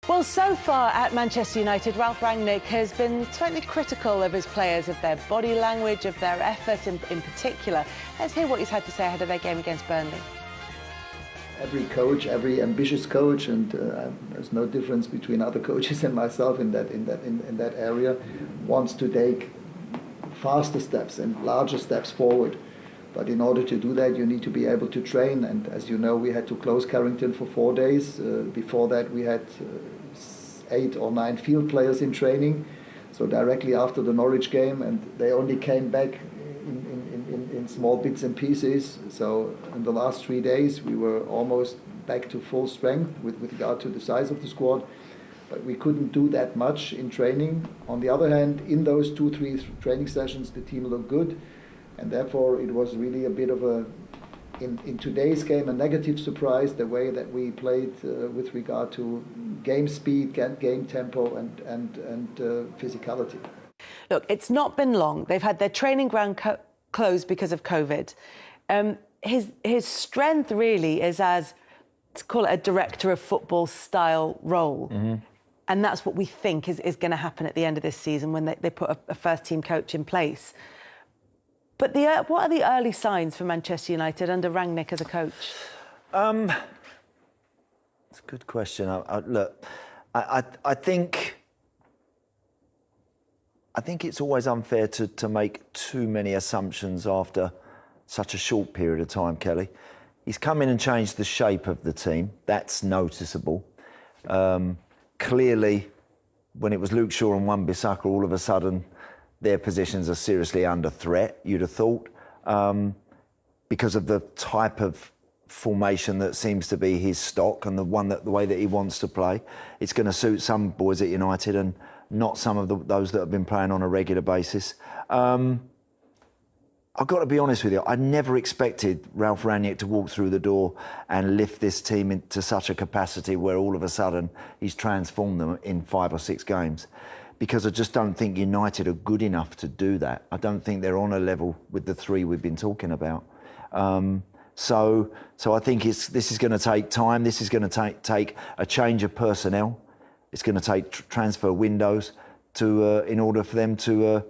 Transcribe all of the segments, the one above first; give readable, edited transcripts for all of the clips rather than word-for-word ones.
Well, so far at Manchester United, Ralf Rangnick has been slightly critical of his players, of their body language, of their effort in particular. Let's hear what he's had to say ahead of their game against Burnley. Every coach, every ambitious coach, and there's no difference between other coaches and myself in that area, wants to take faster steps and larger steps forward. But in order to do that, you need to be able to train. And as you know, we had to close Carrington for 4 days. Before that, we had 8 or 9 field players in training. So directly after the Norwich game, and they only came back in small bits and pieces. So in the last 3 days, we were almost back to full strength with regard to the size of the squad. But we couldn't do that much in training. On the other hand, in those 2-3 training sessions, the team looked good. And therefore, it was really a bit of in today's game, a negative surprise, the way that we played with regard to game speed, game tempo, and physicality. Look, it's not been long. They've had their training ground closed because of COVID. His strength really is as, let's call it, a director of football style role. Mm-hmm. And that's what we think is going to happen at the end of this season when they put a first-team coach in place. But what are the early signs for Manchester United under Rangnick as a coach? It's a good question. I think it's always unfair to make too many assumptions after such a short period of time, Kelly. He's come in and changed the shape of the team. That's noticeable. Clearly, when it was Luke Shaw and Wan-Bissaka, all of a sudden, their positions are seriously under threat, you'd have thought, because of the type of formation that seems to be his stock and the way that he wants to play. It's going to suit some boys at United and not some of those that have been playing on a regular basis. I've got to be honest with you, I never expected Ralf Rangnick to walk through the door and lift this team into such a capacity where all of a sudden he's transformed them in 5 or 6 games. Because I just don't think United are good enough to do that. I don't think they're on a level with the 3 we've been talking about. So I think this is going to take time. This is going to take a change of personnel. It's going to take transfer windows in order for them to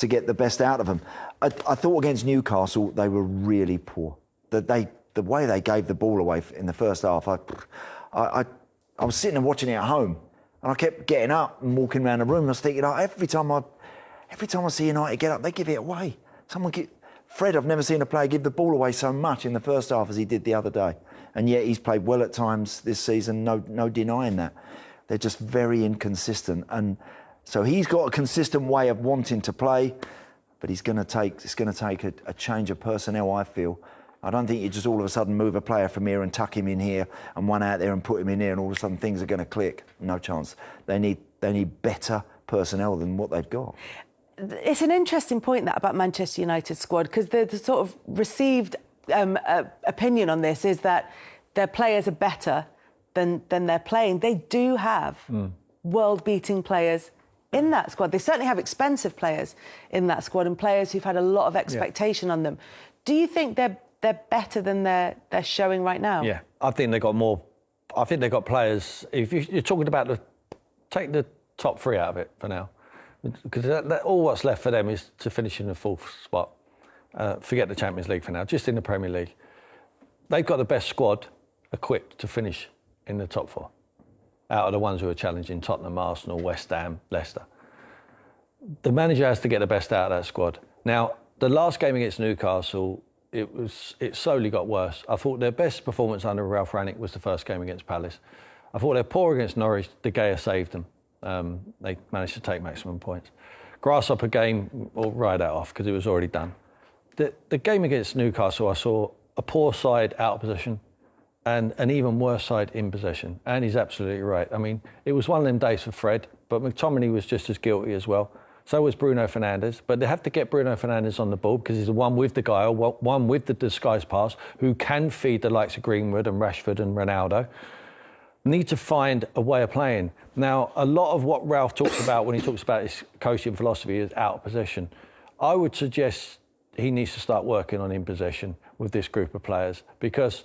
get the best out of them. I thought against Newcastle they were really poor. The way they gave the ball away in the first half. I was sitting and watching it at home. And I kept getting up and walking around the room. I was thinking, every time I see United get up, they give it away. Fred, I've never seen a player give the ball away so much in the first half as he did the other day. And yet he's played well at times this season, no denying that. They're just very inconsistent. And so he's got a consistent way of wanting to play, but it's going to take a change of personnel, I feel. I don't think you just all of a sudden move a player from here and tuck him in here and one out there and put him in here and all of a sudden things are going to click. No chance. They need better personnel than what they've got. It's an interesting point, that, about Manchester United's squad, because the sort of received opinion on this is that their players are better than they're playing. They do have world-beating players in that squad. They certainly have expensive players in that squad and players who've had a lot of expectation on them. Do you think they're better than they're showing right now? Yeah, I think they've got more. I think they've got players. If you're talking about take the top 3 out of it for now, because all what's left for them is to finish in the 4th spot. Forget the Champions League for now, just in the Premier League. They've got the best squad equipped to finish in the top 4, out of the ones who are challenging Tottenham, Arsenal, West Ham, Leicester. The manager has to get the best out of that squad. Now, the last game against Newcastle, it slowly got worse. I thought their best performance under Ralf Rangnick was the first game against Palace. I thought they're poor against Norwich. De Gea saved them. They managed to take maximum points. Grasshopper game, we'll write that off because it was already done. The game against Newcastle, I saw a poor side out of possession and an even worse side in possession. And he's absolutely right. I mean, it was one of them days for Fred, but McTominay was just as guilty as well. So was Bruno Fernandes, but they have to get Bruno Fernandes on the ball because he's the one with the guile, one with the disguised pass, who can feed the likes of Greenwood and Rashford and Ronaldo. Need to find a way of playing. Now, a lot of what Ralf talks about when he talks about his coaching philosophy is out of possession. I would suggest he needs to start working on in possession with this group of players because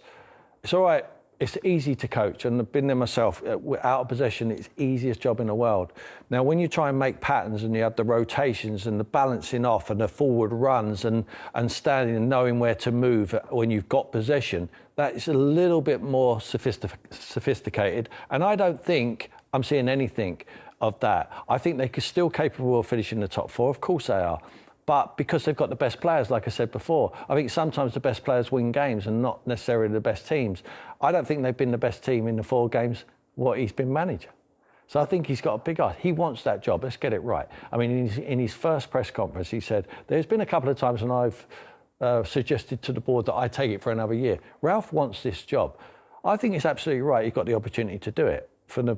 it's all right it's easy to coach, and I've been there myself. Out of possession, it's the easiest job in the world. Now, when you try and make patterns and you have the rotations and the balancing off and the forward runs and standing and knowing where to move when you've got possession, that is a little bit more sophisticated. And I don't think I'm seeing anything of that. I think they're still capable of finishing the top 4. Of course they are. But because they've got the best players, like I said before, I think sometimes the best players win games and not necessarily the best teams. I don't think they've been the best team in the 4 games what he's been manager. So I think he's got a big eye. He wants that job. Let's get it right. I mean, in his first press conference, he said, there's been a couple of times when I've suggested to the board that I take it for another year. Ralf wants this job. I think it's absolutely right. He's got the opportunity to do it for the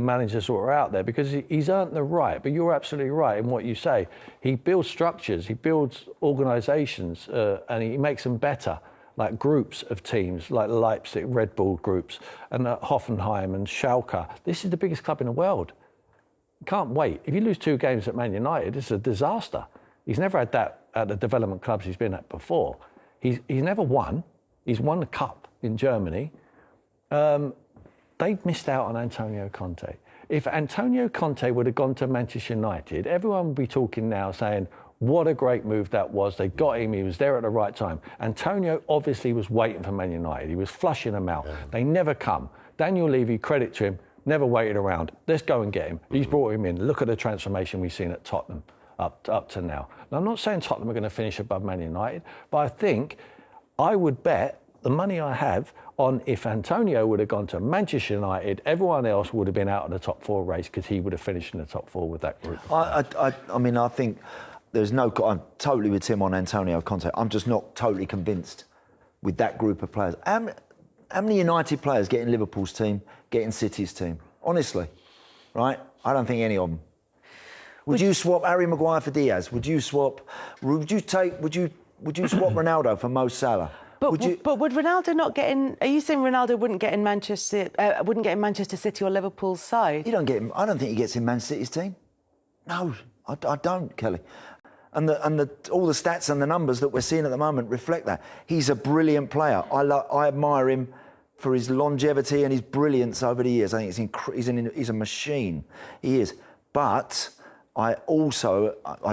managers who are out there, because he's earned the right. But you're absolutely right in what you say. He builds structures, he builds organisations, and he makes them better, like groups of teams, like Leipzig, Red Bull groups, and Hoffenheim and Schalke. This is the biggest club in the world. You can't wait. If you lose 2 games at Man United, it's a disaster. He's never had that at the development clubs he's been at before. He's never won. He's won the cup in Germany. They've missed out on Antonio Conte. If Antonio Conte would have gone to Manchester United, everyone would be talking now saying, what a great move that was. They got him. He was there at the right time. Antonio obviously was waiting for Man United. He was flushing them out. Yeah. They never come. Daniel Levy, credit to him, never waited around. Let's go and get him. He's brought him in. Look at the transformation we've seen at Tottenham up to now. Now, I'm not saying Tottenham are going to finish above Man United, but I think I would bet the money I have on if Antonio would have gone to Manchester United, everyone else would have been out of the top 4 race because he would have finished in the top 4 with that group. I mean, I think there's no... I'm totally with Tim on Antonio Conte. I'm just not totally convinced with that group of players. How many United players get in Liverpool's team, get in City's team? Honestly, right? I don't think any of them. Would you swap Harry Maguire for Diaz? Would you swap Ronaldo for Mo Salah? But would Ronaldo not get in? Are you saying Ronaldo wouldn't get in Manchester City or Liverpool's side? You don't get him. I don't think he gets in Man City's team. No, I don't, Kelly. And all the stats and the numbers that we're seeing at the moment reflect that. He's a brilliant player. I admire him for his longevity and his brilliance over the years. I think he's a machine. He is. But I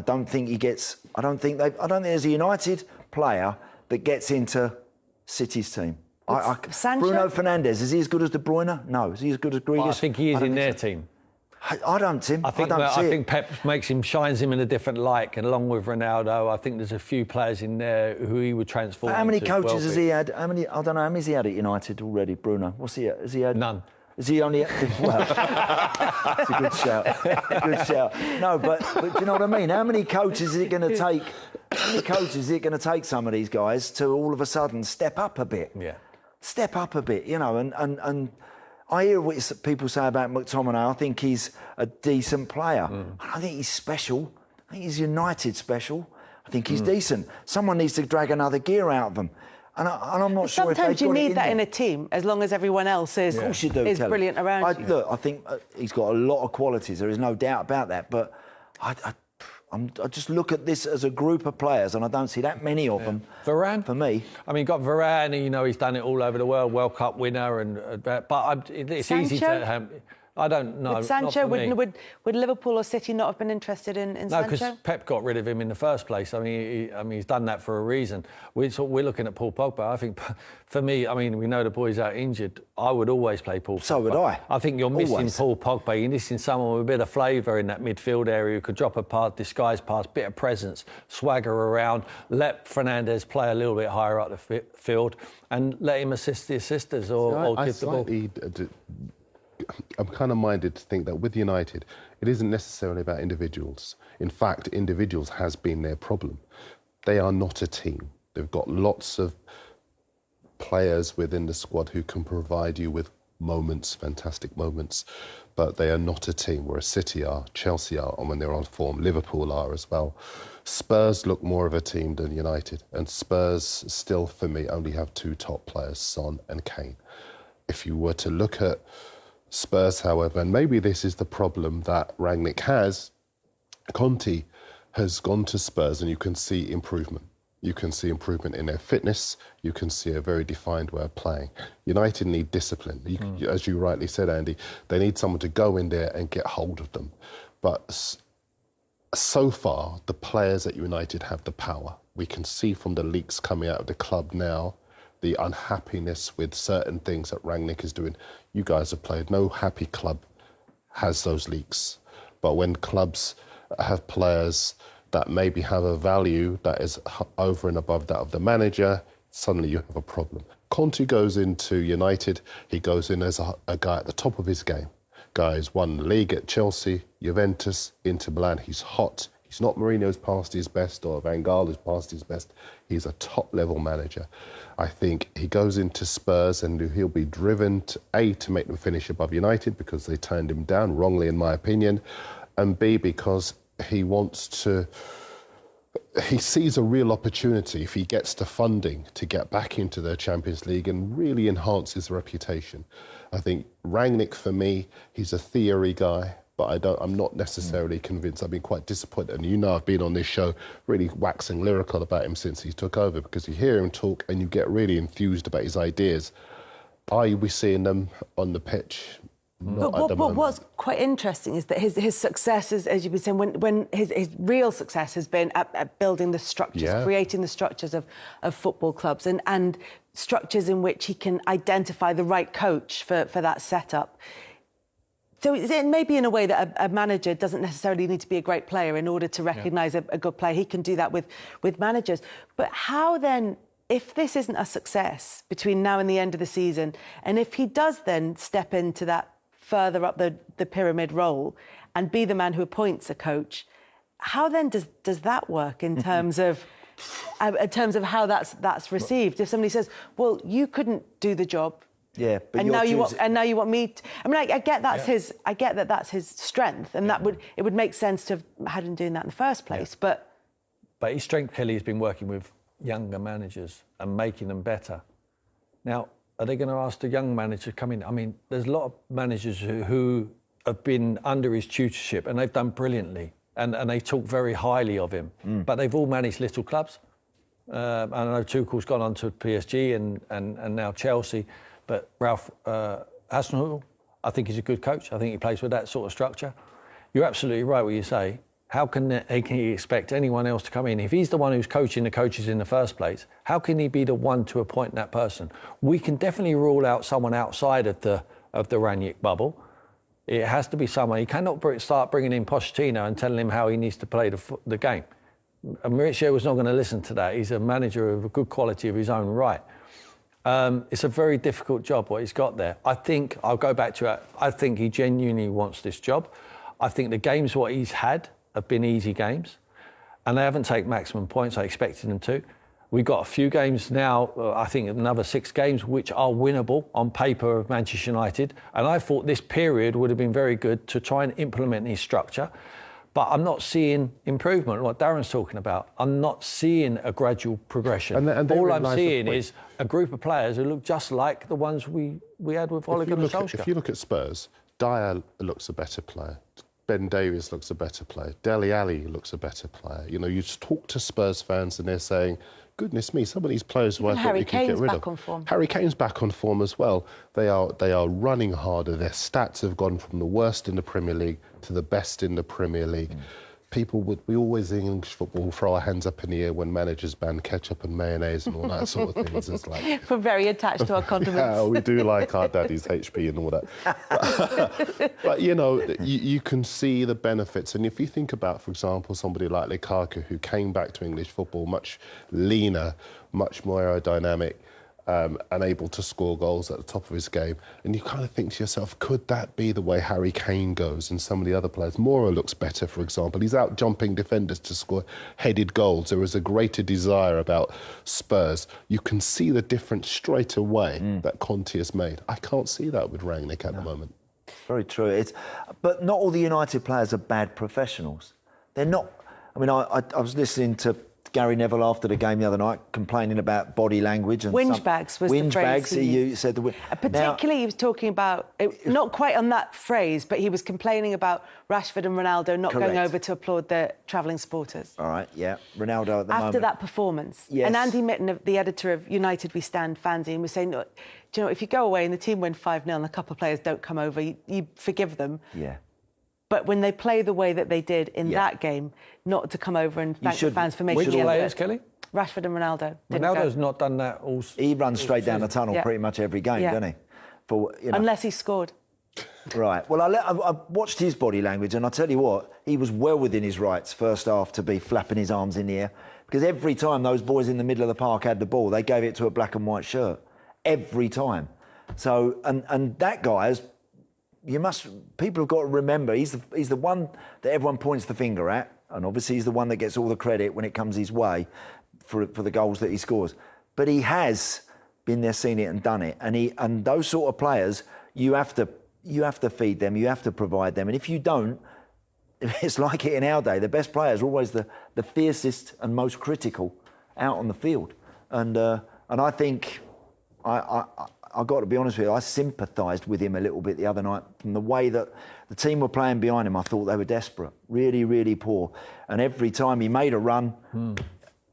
don't think he gets. I don't think there's a United player that gets into City's team. Sancho? Bruno Fernandes, is he as good as De Bruyne? No. Is he as good as Grealish? I think he is in their team. I don't, Tim. I think Pep shines him in a different light, and along with Ronaldo, I think there's a few players in there who he would transform. How many coaches has he had? I don't know. How many has he had at United already, Bruno? What's he had? Has he had? None. Is he only... Well, it's a good shout. Good shout. No, but do you know what I mean? How many coaches is it going to take? How many coaches is it going to take some of these guys to all of a sudden step up a bit? Yeah. Step up a bit, you know, and I hear what people say about McTominay. I think he's a decent player. I don't think he's special. I think he's United special. I think he's decent. Someone needs to drag another gear out of them. And I'm not sure if they've got it in Sometimes you need that in a team, as long as everyone else is, of course you do, Kelly. Brilliant around you. Look, I think he's got a lot of qualities. There is no doubt about that. But I just look at this as a group of players, and I don't see that many of them. Varane, for me. I mean, got Varane. You know, he's done it all over the world, World Cup winner, but it's Sancho? Easy to. I don't know. Would Sancho, would Liverpool or City not have been interested in Sancho? No, because Pep got rid of him in the first place. I mean, he's done that for a reason. We're looking at Paul Pogba. I think, for me, I mean, we know the boy's out injured. I would always play Paul Pogba. So would I. I think you're missing Paul Pogba. You're missing someone with a bit of flavour in that midfield area who could drop a pass, disguise pass, bit of presence, swagger around, let Fernandes play a little bit higher up the field and let him assist the assisters or give the ball. I'm kind of minded to think that with United, it isn't necessarily about individuals. In fact, individuals has been their problem. They are not a team. They've got lots of players within the squad who can provide you with moments, fantastic moments, but they are not a team, whereas City are, Chelsea are, and when they're on form, Liverpool are as well. Spurs look more of a team than United, and Spurs still, for me, only have 2 top players, Son and Kane. If you were to look at Spurs, however, and maybe this is the problem that Rangnick has, Conte has gone to Spurs and you can see improvement. You can see improvement in their fitness. You can see a very defined way of playing. United need discipline. As you rightly said, Andy, they need someone to go in there and get hold of them. But so far, the players at United have the power. We can see from the leaks coming out of the club now, the unhappiness with certain things that Rangnick is doing. You guys have played. No happy club has those leaks. But when clubs have players that maybe have a value that is over and above that of the manager, suddenly you have a problem. Conte goes into United, he goes in as a guy at the top of his game. Guy's won the league at Chelsea, Juventus, Inter Milan. He's hot. He's not Mourinho's past his best or Van Gaal's past his best. He's a top-level manager. I think he goes into Spurs and he'll be driven to make them finish above United because they turned him down, wrongly in my opinion, and B, because he sees a real opportunity if he gets the funding to get back into the Champions League and really enhance his reputation. I think Rangnick, for me, he's a theory guy, but I'm not necessarily convinced. I've been quite disappointed. And you know, I've been on this show really waxing lyrical about him since he took over, because you hear him talk and you get really enthused about his ideas. Are we seeing them on the pitch? But what's quite interesting is that his success, as you've been saying, when his real success has been at building the structures, creating the structures of football clubs and structures in which he can identify the right coach for that setup. So it may be in a way that a manager doesn't necessarily need to be a great player in order to recognise a good player. He can do that with managers. But how then, if this isn't a success between now and the end of the season, and if he does then step into that further up the pyramid role and be the man who appoints a coach, how then does that work in terms of how that's received? If somebody says, "Well, you couldn't do the job," but and now you want me to, I mean, I get that's I get that that's his strength, and it would make sense to have had him doing that in the first place. But his strength, Kelly, has been working with younger managers and making them better. Now, are they going to ask the young manager to come in? I mean, there's a lot of managers who have been under his tutorship and they've done brilliantly and they talk very highly of him. But they've all managed little clubs. I know Tuchel's gone on to PSG and now Chelsea. But Ralf Hasenhüttl, I think he's a good coach. I think he plays with that sort of structure. You're absolutely right what you say. How can he expect anyone else to come in? If he's the one who's coaching the coaches in the first place, how can he be the one to appoint that person? We can definitely rule out someone outside of the Rangnick bubble. It has to be someone. He cannot start bringing in Pochettino and telling him how he needs to play the game. Mauricio was not going to listen to that. He's a manager of a good quality of his own right. It's a very difficult job what he's got there. I think, I'll go back to it, I think he genuinely wants this job. I think the games what he's had have been easy games, and they haven't taken maximum points. I expected them to. We've got a few games now, I think another 6 games, which are winnable on paper of Manchester United, and I thought this period would have been very good to try and implement his structure, but I'm not seeing improvement, what Darren's talking about. I'm not seeing a gradual progression. All I'm seeing is a group of players who look just like the ones we had with Ole Gunnar Solskjaer. If you look at Spurs, Dyer looks a better player. Ben Davies looks a better player. Dele Alli looks a better player. You know, you talk to Spurs fans and they're saying, goodness me, some of these players who I thought we could get rid of. Harry Kane's back on form as well. They are running harder. Their stats have gone from the worst in the Premier League to the best in the Premier League. We always in English football throw our hands up in the air when managers ban ketchup and mayonnaise and all that sort of things. It's like, we're very attached to our condiments. Yeah, we do like our daddy's HP and all that. But you know, you can see the benefits. And if you think about, for example, somebody like Lukaku, who came back to English football much leaner, much more aerodynamic, and able to score goals at the top of his game. And you kind of think to yourself, could that be the way Harry Kane goes and some of the other players? Mora looks better, for example. He's out jumping defenders to score headed goals. There is a greater desire about Spurs. You can see the difference straight away that Conte has made. I can't see that with Rangnick at the moment. Very true. But not all the United players are bad professionals. They're not. I mean, I was listening to Gary Neville after the game the other night complaining about body language and Whinge bags was the whinge phrase bags. he You used. said the Particularly, he was talking about not quite on that phrase, but he was complaining about Rashford and Ronaldo not going Correct. over to applaud their travelling supporters. All right, yeah, Ronaldo at the moment. After that performance. Yes. And Andy Mitten, the editor of United We Stand fanzine, was saying, look, do you know, if you go away and the team win 5-0 and a couple of players don't come over, you forgive them. Yeah. But when they play the way that they did in that game, not to come over and thank the fans for making Which the players, effort. Kelly? Rashford and Ronaldo. Ronaldo's not done that all. He runs straight down the tunnel Yeah. pretty much every game, Yeah. doesn't he? For, you know. Unless he scored. Right. Well, I watched his body language, and I tell you what, he was well within his rights first half to be flapping his arms in the air, because every time those boys in the middle of the park had the ball, they gave it to a black and white shirt every time. So, and that guy is. People have got to remember, he's the one that everyone points the finger at, and obviously he's the one that gets all the credit when it comes his way for the goals that he scores. But he has been there, seen it, and done it. And those sort of players, you have to feed them, you have to provide them, and if you don't, it's like it in our day. The best players are always the fiercest and most critical out on the field, and I think I've got to be honest with you, I sympathised with him a little bit the other night from the way that the team were playing behind him. I thought they were desperate, really, really poor. And every time he made a run,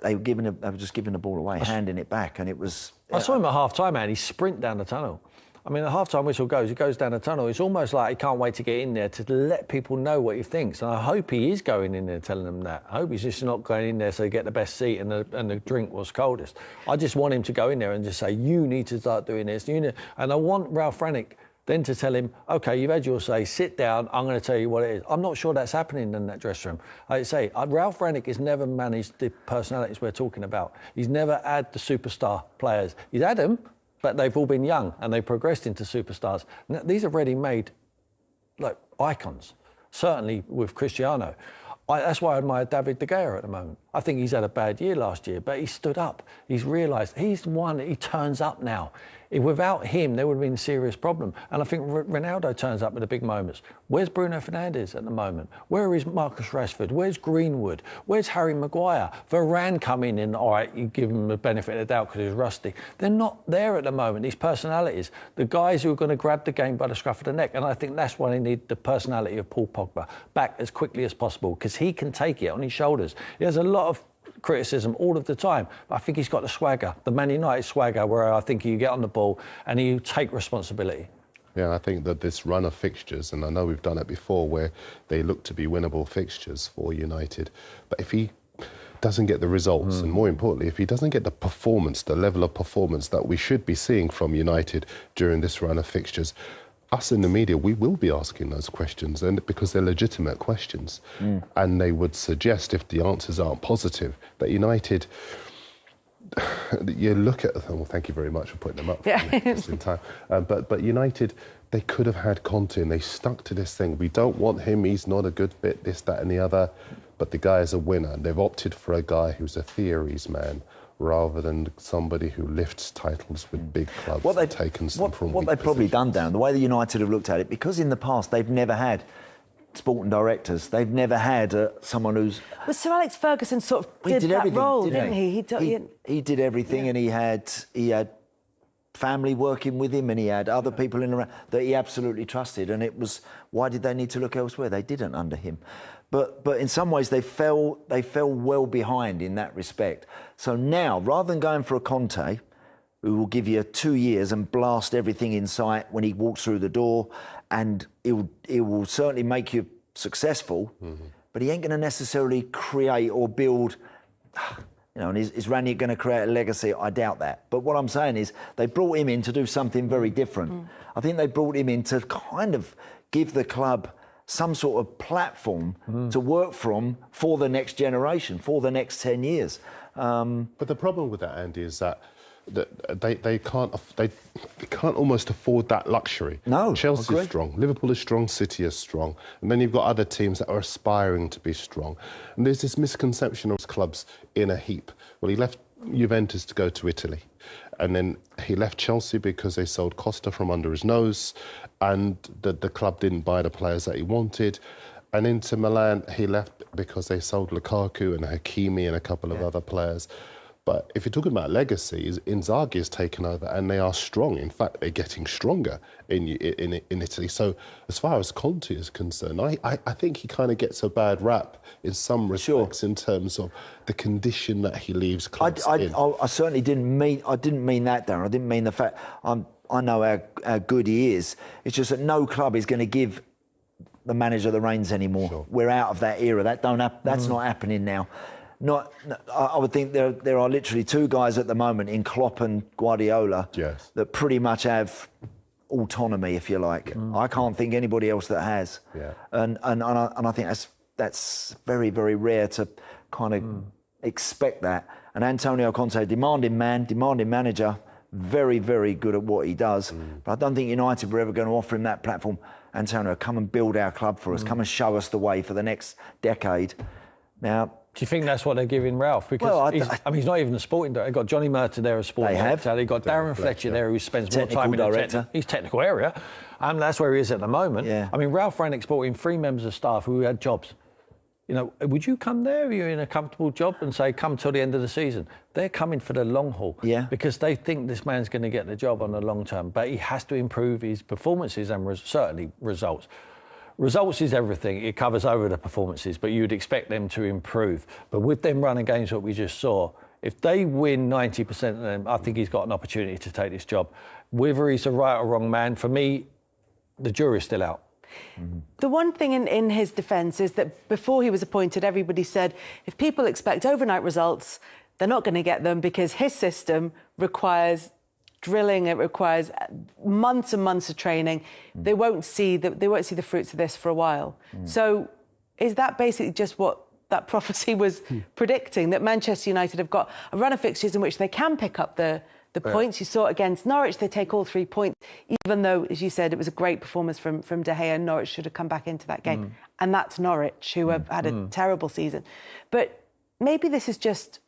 they were just giving the ball away, handing it back, and it was. I saw him at half-time, man. He sprint down the tunnel. I mean, the half-time whistle goes, he goes down the tunnel. It's almost like he can't wait to get in there to let people know what he thinks. And I hope he is going in there telling them that. I hope he's just not going in there so they get the best seat and the drink was coldest. I just want him to go in there and just say, you need to start doing this. And I want Ralf Rangnick then to tell him, OK, you've had your say, sit down, I'm going to tell you what it is. I'm not sure that's happening in that dressing room. Like I say, Ralf Rangnick has never managed the personalities we're talking about. He's never had the superstar players. He's had them, but they've all been young and they've progressed into superstars. Now, these are ready-made, like, icons, certainly with Cristiano. That's why I admire David De Gea at the moment. I think he's had a bad year last year, but he stood up. He's realised he's the one, he turns up now. Without him, there would have been a serious problem. And I think Ronaldo turns up at the big moments. Where's Bruno Fernandes at the moment? Where is Marcus Rashford? Where's Greenwood? Where's Harry Maguire? Varane coming in, all right, you give him the benefit of the doubt because he's rusty. They're not there at the moment, these personalities. The guys who are going to grab the game by the scruff of the neck. And I think that's why they need the personality of Paul Pogba back as quickly as possible, because he can take it on his shoulders. He has a lot of criticism all of the time, but I think he's got the swagger, the Man United swagger, where I think you get on the ball and you take responsibility. Yeah, I think that this run of fixtures, and I know we've done it before, where they look to be winnable fixtures for United, but if he doesn't get the results, and more importantly, if he doesn't get the performance, the level of performance that we should be seeing from United during this run of fixtures, us in the media, we will be asking those questions, and because they're legitimate questions. And they would suggest, if the answers aren't positive, that United, you look at, well, thank you very much for putting them up for me just in time. But United, they could have had Conte, and they stuck to this thing. We don't want him, he's not a good fit, this, that and the other. But the guy is a winner, and they've opted for a guy who's a theories man, rather than somebody who lifts titles with big clubs and taken them from what they've probably done, Darren, the way the United have looked at it, because in the past they've never had sporting directors, they've never had someone who's... Well, Sir Alex Ferguson sort of did that everything, role, didn't he? He did everything, and he had family working with him, and he had other people in around that he absolutely trusted, and it was, why did they need to look elsewhere? They didn't under him. But in some ways they fell well behind in that respect. So now, rather than going for a Conte, who will give you 2 years and blast everything in sight when he walks through the door, and it will certainly make you successful, but he ain't going to necessarily create or build. You know, and is Rangnick going to create a legacy? I doubt that. But what I'm saying is they brought him in to do something very different. I think they brought him in to kind of give the club some sort of platform to work from for the next generation, for the next 10 years. But the problem with that, Andy, is that they can't almost afford that luxury. No, Chelsea is strong, Liverpool is strong, City is strong, and then you've got other teams that are aspiring to be strong. And there's this misconception of clubs in a heap. Well, he left Juventus to go to Italy, and then he left Chelsea because they sold Costa from under his nose, and the club didn't buy the players that he wanted. And Inter Milan, he left because they sold Lukaku and Hakimi and a couple of other players. But if you're talking about legacies, Inzaghi has taken over and they are strong. In fact, they're getting stronger in Italy. So as far as Conte is concerned, I think he kind of gets a bad rap in some respects in terms of the condition that he leaves clubs in. I certainly didn't mean that, Darren. I didn't mean the fact. I know how good he is. It's just that no club is going to give the manager the reins anymore. Sure. We're out of that era. That's not happening now. I would think there are literally two guys at the moment in Klopp and Guardiola that pretty much have autonomy, if you like. I can't think anybody else that has. Yeah. And I think that's very, very rare to kind of expect that. And Antonio Conte, demanding manager, very, very good at what he does. But I don't think United were ever going to offer him that platform. Antonio, come and build our club for us. Come and show us the way for the next decade. Now, do you think that's what they're giving Ralf? Because he's not even a sporting director. They've got Johnny Manutd there as sporting director. They've got Darren Fletcher there who spends more time in the he's technical area. That's where he is at the moment. Yeah. I mean, Ralf Rangnick brought in 3 members of staff who had jobs. You know, would you come there? Are you in a comfortable job and say, come till the end of the season? They're coming for the long haul. Yeah. Because they think this man's going to get the job on the long term. But he has to improve his performances and certainly results. Results is everything. It covers over the performances, but you'd expect them to improve. But with them running games, what we just saw, if they win 90% of them, I think he's got an opportunity to take this job. Whether he's a right or wrong man, for me, the jury's still out. The one thing in his defence is that before he was appointed, everybody said if people expect overnight results, they're not going to get them because his system requires drilling, it requires months and months of training. They won't see the fruits of this for a while. So is that basically just what that prophecy was predicting, that Manchester United have got a run of fixtures in which they can pick up the points? You saw it against Norwich, they take all 3 points, even though, as you said, it was a great performance from De Gea. Norwich should have come back into that game. And that's Norwich, who have had a terrible season. But maybe this is just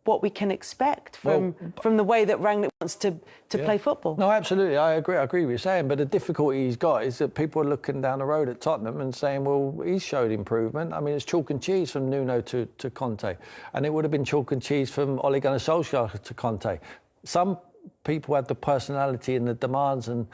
what we can expect from the way that Rangnick wants to play football. No, absolutely. I agree with what you're saying. But the difficulty he's got is that people are looking down the road at Tottenham and saying, well, he's showed improvement. I mean, it's chalk and cheese from Nuno to Conte. And it would have been chalk and cheese from Ole Gunnar Solskjaer to Conte. Some people have the personality and the demands and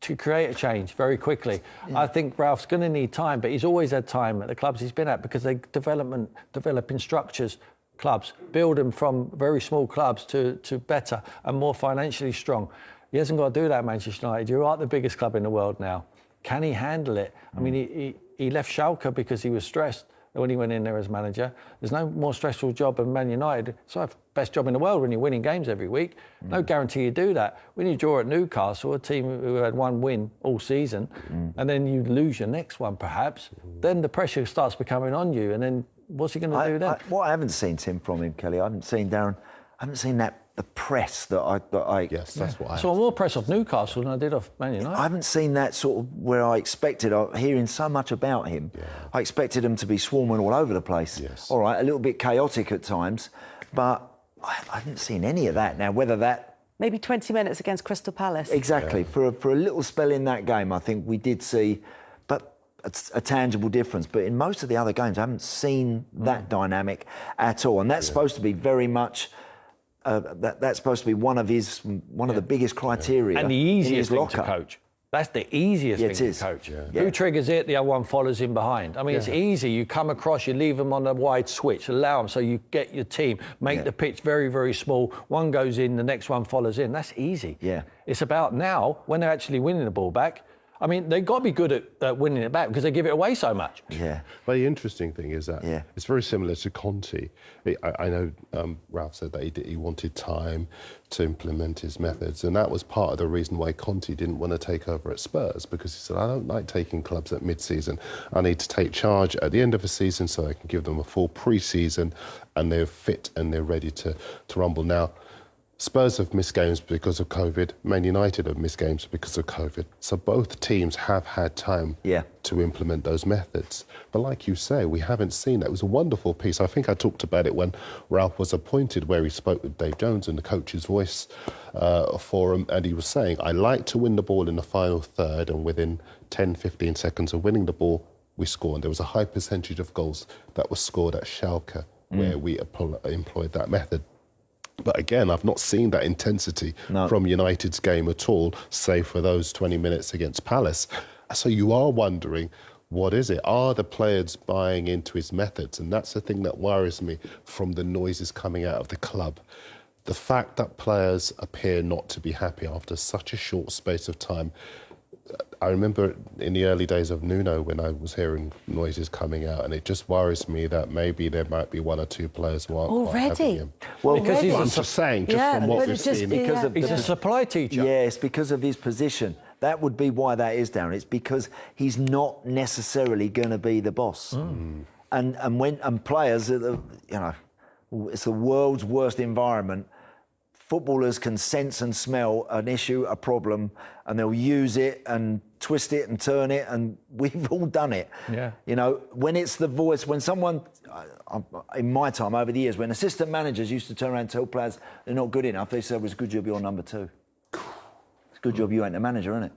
to create a change very quickly. I think Ralph's going to need time, but he's always had time at the clubs he's been at because they developing structures. Clubs, build them from very small clubs to better and more financially strong. He hasn't got to do that at Manchester United. You are the biggest club in the world now. Can he handle it? I mean, he left Schalke because he was stressed when he went in there as manager. There's no more stressful job than Man United. It's the best job in the world when you're winning games every week. No guarantee you do that. When you draw at Newcastle, a team who had 1 win all season, and then you lose your next one perhaps, then the pressure starts becoming on you, and then what's he going to do then? What I haven't seen, Tim, from him, Kelly, I haven't seen Darren, I haven't seen the press that I Yes, that's what I saw more press off Newcastle than I did off Man United. I haven't seen that sort of where I expected. I'm hearing so much about him. I expected him to be swarming all over the place. All right, a little bit chaotic at times, but I haven't seen any of that. Now, whether that... Maybe 20 minutes against Crystal Palace. Exactly. For a little spell in that game, I think we did see a tangible difference. But in most of the other games, I haven't seen that dynamic at all. And that's supposed to be very much... that's supposed to be one of the biggest criteria. And the easiest thing to coach. That's the easiest thing to coach. Who triggers it, the other one follows in behind. I mean, it's easy. You come across, you leave them on a wide switch, allow them so you get your team, make the pitch very, very small. One goes in, the next one follows in. That's easy. It's about now, when they're actually winning the ball back, I mean, they've got to be good at winning it back because they give it away so much. But the interesting thing is that it's very similar to Conte. I know Ralf said that he wanted time to implement his methods, and that was part of the reason why Conte didn't want to take over at Spurs, because he said, I don't like taking clubs at mid-season. I need to take charge at the end of a season so I can give them a full pre-season and they're fit and they're ready to rumble. Now, Spurs have missed games because of COVID. Man United have missed games because of COVID. So both teams have had time to implement those methods. But like you say, we haven't seen that. It was a wonderful piece. I think I talked about it when Ralf was appointed, where he spoke with Dave Jones in the Coach's Voice forum, and he was saying, I like to win the ball in the final third, and within 10, 15 seconds of winning the ball, we score. And there was a high percentage of goals that were scored at Schalke where we employed that method. But again, I've not seen that intensity from United's game at all, save for those 20 minutes against Palace. So you are wondering, what is it? Are the players buying into his methods? And that's the thing that worries me from the noises coming out of the club. The fact that players appear not to be happy after such a short space of time. I remember in the early days of Nuno when I was hearing noises coming out, and it just worries me that maybe there might be one or two players who aren't quite having him. Well, because he's I'm just saying, just from what we've seen. because of he's a supply teacher. Yes, because of his position. That would be why that is, Darren. It's because he's not necessarily going to be the boss. And players, it's the world's worst environment. Footballers can sense and smell an issue, a problem, and they'll use it and twist it and turn it, and we've all done it. Yeah. You know, when it's the voice, when someone, in my time over the years, when assistant managers used to turn around and tell players they're not good enough, they said, well, it's a good job you're number 2. It's a good job you ain't the manager, isn't it?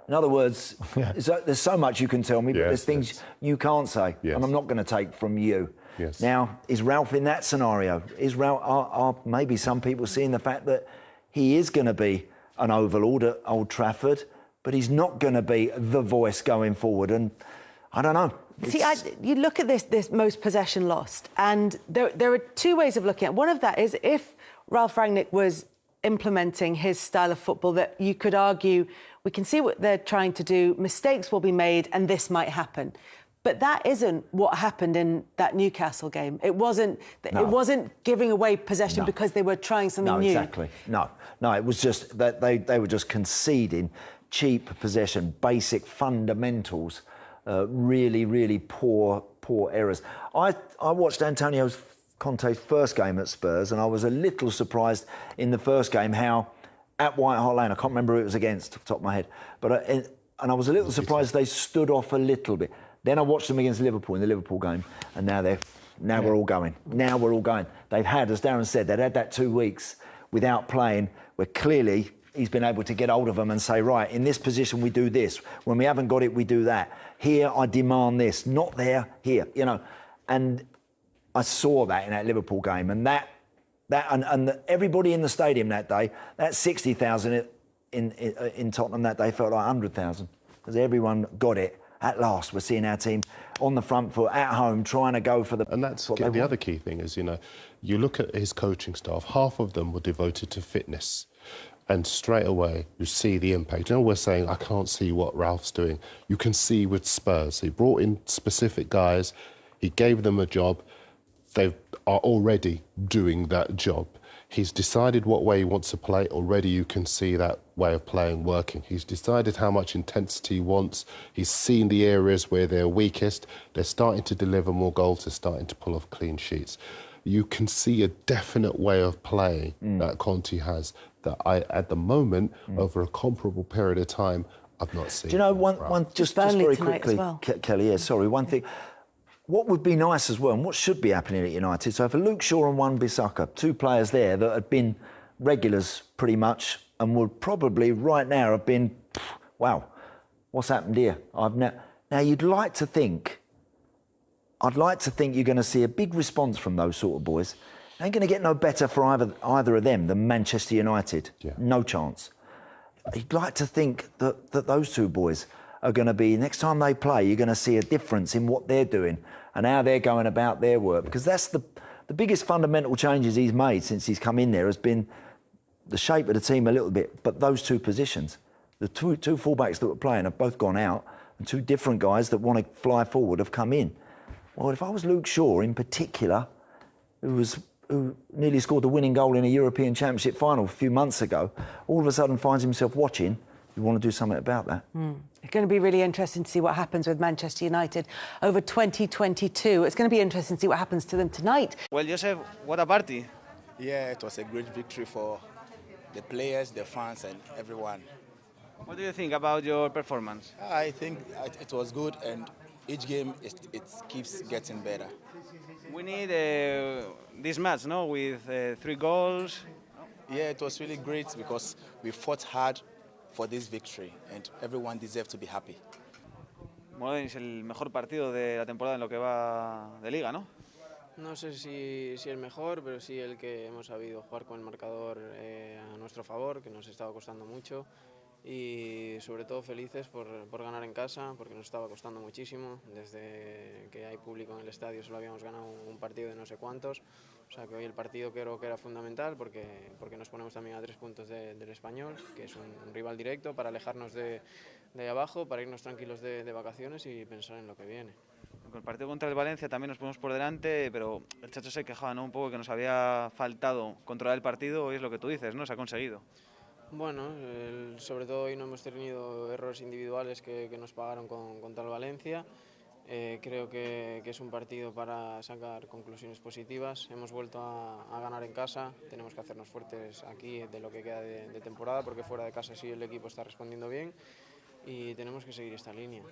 In other words, there's so much you can tell me, but there's things you can't say, and I'm not going to take from you. Yes. Now, is Ralf in that scenario? Is Ralf? Are maybe some people seeing the fact that he is going to be an overlord at Old Trafford, but he's not going to be the voice going forward? And I don't know. See, you look at this most possession lost, and there are two ways of looking at it. One of that is if Ralf Rangnick was implementing his style of football, that you could argue we can see what they're trying to do, mistakes will be made, and this might happen. But that isn't what happened in that Newcastle game. It wasn't. No. It wasn't giving away possession because they were trying something new. Exactly. No. It was just that they were just conceding cheap possession, basic fundamentals, really poor errors. I watched Antonio Conte's first game at Spurs, and I was a little surprised in the first game how at White Hart Lane, I can't remember who it was against off the top of my head, but and I was a little surprised they stood off a little bit. Then I watched them against Liverpool in the Liverpool game, and now we're all going. Now we're all going. They've had, as Darren said, they'd had that 2 weeks without playing, where clearly he's been able to get hold of them and say, right, in this position we do this. When we haven't got it, we do that. Here I demand this. Not there, here. You know, and I saw that in that Liverpool game, and everybody in the stadium that day, that 60,000 in Tottenham that day felt like 100,000 because everyone got it. At last, we're seeing our team on the front foot, at home, trying to go for the... And that's the other key thing is, you look at his coaching staff, half of them were devoted to fitness. And straight away, you see the impact. We're saying, I can't see what Ralph's doing. You can see with Spurs. He brought in specific guys. He gave them a job. They are already doing that job. He's decided what way he wants to play. Already you can see that way of playing working. He's decided how much intensity he wants. He's seen the areas where they're weakest. They're starting to deliver more goals. They're starting to pull off clean sheets. You can see a definite way of playing that Conte has that at the moment, over a comparable period of time, I've not seen. Do you know, one just very quickly, well. Kelly, one thing. What would be nice as well, and what should be happening at United, so for Luke Shaw and Wan-Bissaka, 2 players there that had been regulars pretty much and would probably right now have been, wow, what's happened here? Now you'd like to think, I'd like to think you're going to see a big response from those sort of boys. They ain't going to get no better for either of them than Manchester United. Yeah. No chance. You'd like to think that those 2 boys are going to be, next time they play, you're going to see a difference in what they're doing and how they're going about their work. Because that's the biggest fundamental changes he's made since he's come in there has been the shape of the team a little bit. But those 2 positions, the two fullbacks that were playing have both gone out, and 2 different guys that want to fly forward have come in. Well, if I was Luke Shaw in particular, who nearly scored the winning goal in a European Championship final a few months ago, all of a sudden finds himself watching, you want to do something about that. It's going to be really interesting to see what happens with Manchester United over 2022. It's going to be interesting to see what happens to them tonight. Well, Joseph, what a party. Yeah, it was a great victory for the players, the fans and everyone. What do you think about your performance? I think it was good, and each game it keeps getting better. We need this match, no, with 3 goals. Yeah, it was really great because we fought hard for this victory, and everyone deserved to be happy. Bueno, es el mejor partido de la temporada en lo que va de Liga, ¿no? No sé si el mejor, pero sí el que hemos sabido jugar con el marcador a nuestro favor, que nos estaba costando mucho, y sobre todo felices por ganar en casa, porque nos estaba costando muchísimo. Desde que hay público en el estadio solo habíamos ganado un partido de no sé cuántos, o sea que hoy el partido creo que era fundamental porque nos ponemos también a 3 puntos del Español, que es un rival directo, para alejarnos de abajo, para irnos tranquilos de vacaciones y pensar en lo que viene. Con el partido contra el Valencia también nos ponemos por delante, pero el Chacho se quejaba, ¿no? Un poco que nos había faltado controlar el partido, hoy es lo que tú dices, ¿no? Se ha conseguido. Bueno, sobre todo hoy no hemos tenido errores individuales que nos pagaron contra el Valencia. Creo que es un partido para sacar conclusiones positivas. Hemos vuelto a ganar en casa, tenemos que hacernos fuertes aquí de lo que queda de temporada, porque fuera de casa sí el equipo está respondiendo bien y tenemos que seguir esta línea.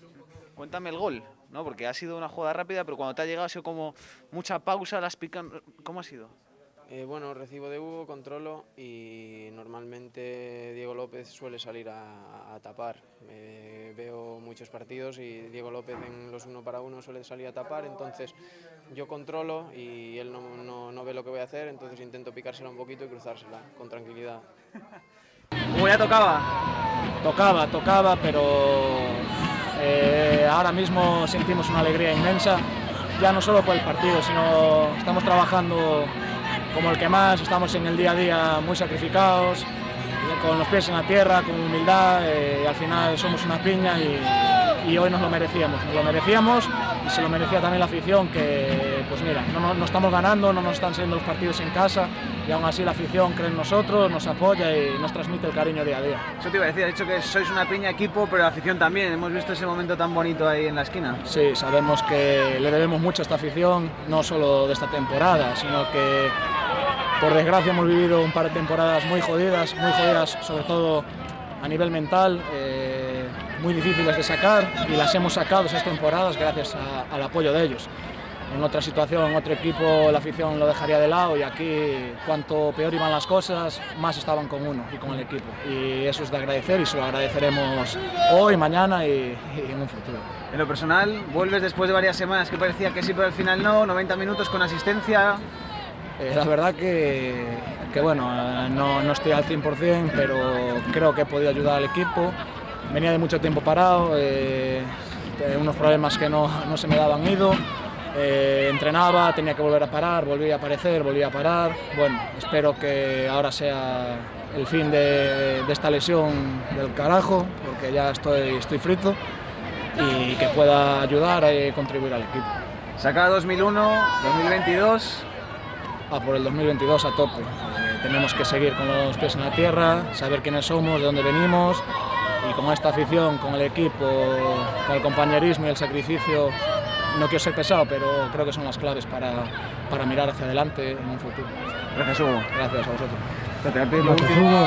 Cuéntame el gol, ¿no? Porque ha sido una jugada rápida, pero cuando te ha llegado ha sido como mucha pausa, las pican. ¿Cómo ha sido? Bueno, recibo de Hugo, controlo y normalmente Diego López suele salir a tapar. Veo muchos partidos y Diego López en los 1 para 1 suele salir a tapar, entonces yo controlo y él no ve lo que voy a hacer, entonces intento picársela un poquito y cruzársela con tranquilidad. Como ya tocaba. Tocaba, pero ahora mismo sentimos una alegría inmensa, ya no solo por el partido, sino estamos trabajando como el que más, estamos en el día a día muy sacrificados, con los pies en la tierra, con humildad, y al final somos una piña y hoy nos lo merecíamos y se lo merecía también la afición, que pues mira, no estamos ganando, no nos están saliendo los partidos en casa y aún así la afición cree en nosotros, nos apoya y nos transmite el cariño día a día. Eso te iba a decir, has dicho que sois una piña equipo, pero la afición también, hemos visto ese momento tan bonito ahí en la esquina. Sí, sabemos que le debemos mucho a esta afición, no solo de esta temporada, sino que por desgracia hemos vivido un par de temporadas muy jodidas sobre todo a nivel mental, muy difíciles de sacar, y las hemos sacado esas temporadas gracias al apoyo de ellos. En otra situación, en otro equipo, la afición lo dejaría de lado, y aquí cuanto peor iban las cosas, más estaban con uno y con el equipo. Y eso es de agradecer y se lo agradeceremos hoy, mañana y en un futuro. En lo personal, vuelves después de varias semanas que parecía que sí, pero al final no, 90 minutos con asistencia. La verdad que bueno, no estoy al 100%, pero creo que he podido ayudar al equipo. Venía de mucho tiempo parado, unos problemas que no se me daban ido. Entrenaba, tenía que volver a parar, volví a aparecer, volví a parar. Bueno, espero que ahora sea el fin de esta lesión del carajo, porque ya estoy frito, y que pueda ayudar y contribuir al equipo. Saca 2001, 2022. Por el 2022 a tope. Tenemos que seguir con los pies en la tierra, saber quiénes somos, de dónde venimos, y con esta afición, con el equipo, con el compañerismo y el sacrificio. No quiero ser pesado, pero creo que son las claves para mirar hacia adelante en un futuro. Gracias, Hugo. Gracias a vosotros. Te voy a pedir lo último.